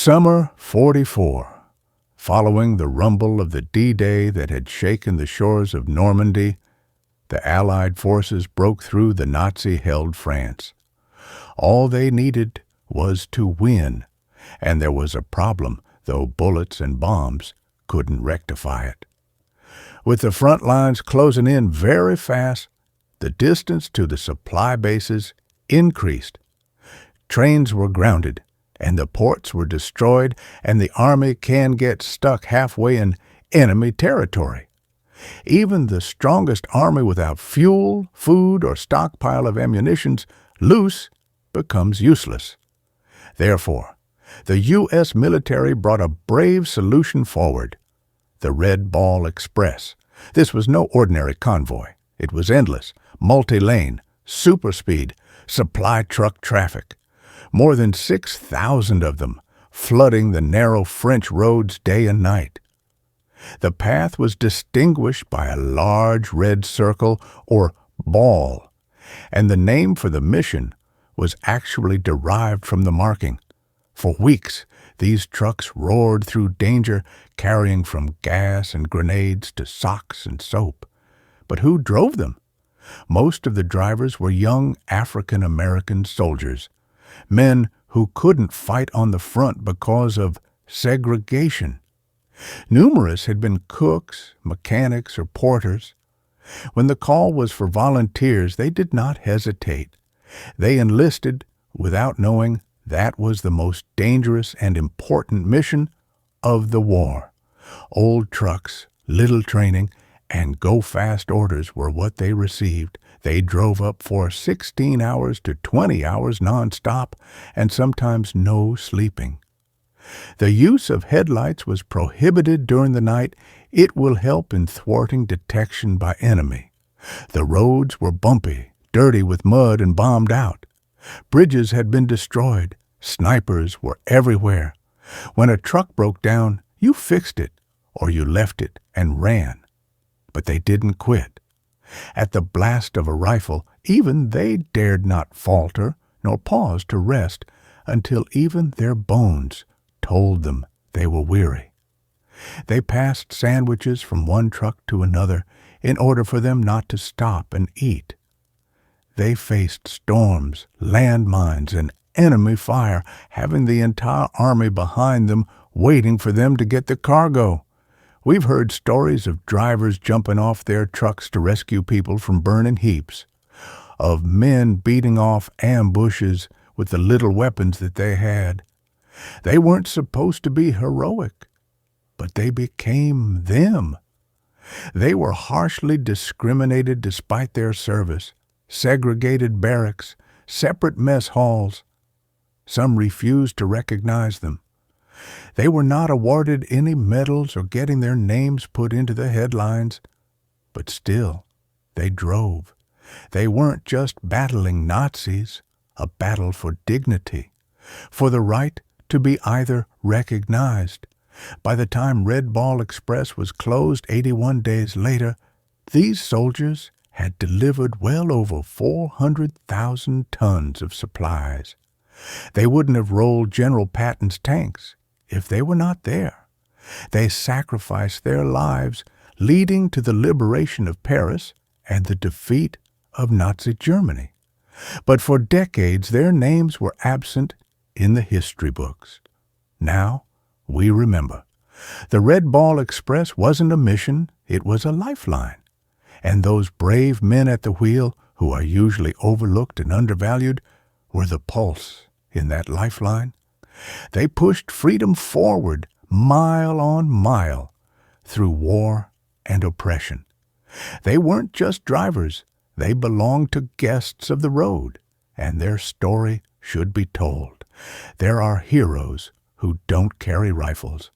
Summer '44. Following the rumble of the D-Day that had shaken the shores of Normandy, the Allied forces broke through the Nazi-held France. All they needed was to win, and there was a problem, though bullets and bombs couldn't rectify it. With the front lines closing in very fast, the distance to the supply bases increased. Trains were grounded, and the ports were destroyed, and the army can get stuck halfway in enemy territory. Even the strongest army without fuel, food, or stockpile of ammunitions loose becomes useless. Therefore, the U.S. military brought a brave solution forward: the Red Ball Express. This was no ordinary convoy. It was endless, multi-lane, super-speed, supply truck traffic. More than 6,000 of them, flooding the narrow French roads day and night. The path was distinguished by a large red circle, or ball, and the name for the mission was actually derived from the marking. For weeks, these trucks roared through danger, carrying from gas and grenades to socks and soap. But who drove them? Most of the drivers were young African-American soldiers, men who couldn't fight on the front because of segregation. Numerous had been cooks, mechanics, or porters. When the call was for volunteers, they did not hesitate. They enlisted without knowing that was the most dangerous and important mission of the war. Old trucks, little training, and go-fast orders were what they received. They drove up for 16 hours to 20 hours nonstop, and sometimes no sleeping. The use of headlights was prohibited during the night. It will help in thwarting detection by enemy. The roads were bumpy, dirty with mud, and bombed out. Bridges had been destroyed. Snipers were everywhere. When a truck broke down, you fixed it, or you left it and ran. But they didn't quit. At the blast of a rifle, even they dared not falter nor pause to rest until even their bones told them they were weary. They passed sandwiches from one truck to another in order for them not to stop and eat. They faced storms, landmines, and enemy fire, having the entire army behind them waiting for them to get the cargo. We've heard stories of drivers jumping off their trucks to rescue people from burning heaps, of men beating off ambushes with the little weapons that they had. They weren't supposed to be heroic, but they became them. They were harshly discriminated despite their service, segregated barracks, separate mess halls. Some refused to recognize them. They were not awarded any medals or getting their names put into the headlines, but still, they drove. They weren't just battling Nazis, a battle for dignity, for the right to be either recognized. By the time Red Ball Express was closed 81 days later, these soldiers had delivered well over 400,000 tons of supplies. They wouldn't have rolled General Patton's tanks if they were not there. They sacrificed their lives, leading to the liberation of Paris and the defeat of Nazi Germany. But for decades, their names were absent in the history books. Now, we remember. The Red Ball Express wasn't a mission, it was a lifeline. And those brave men at the wheel, who are usually overlooked and undervalued, were the pulse in that lifeline. They pushed freedom forward, mile on mile, through war and oppression. They weren't just drivers, they belonged to guests of the road, and their story should be told. There are heroes who don't carry rifles,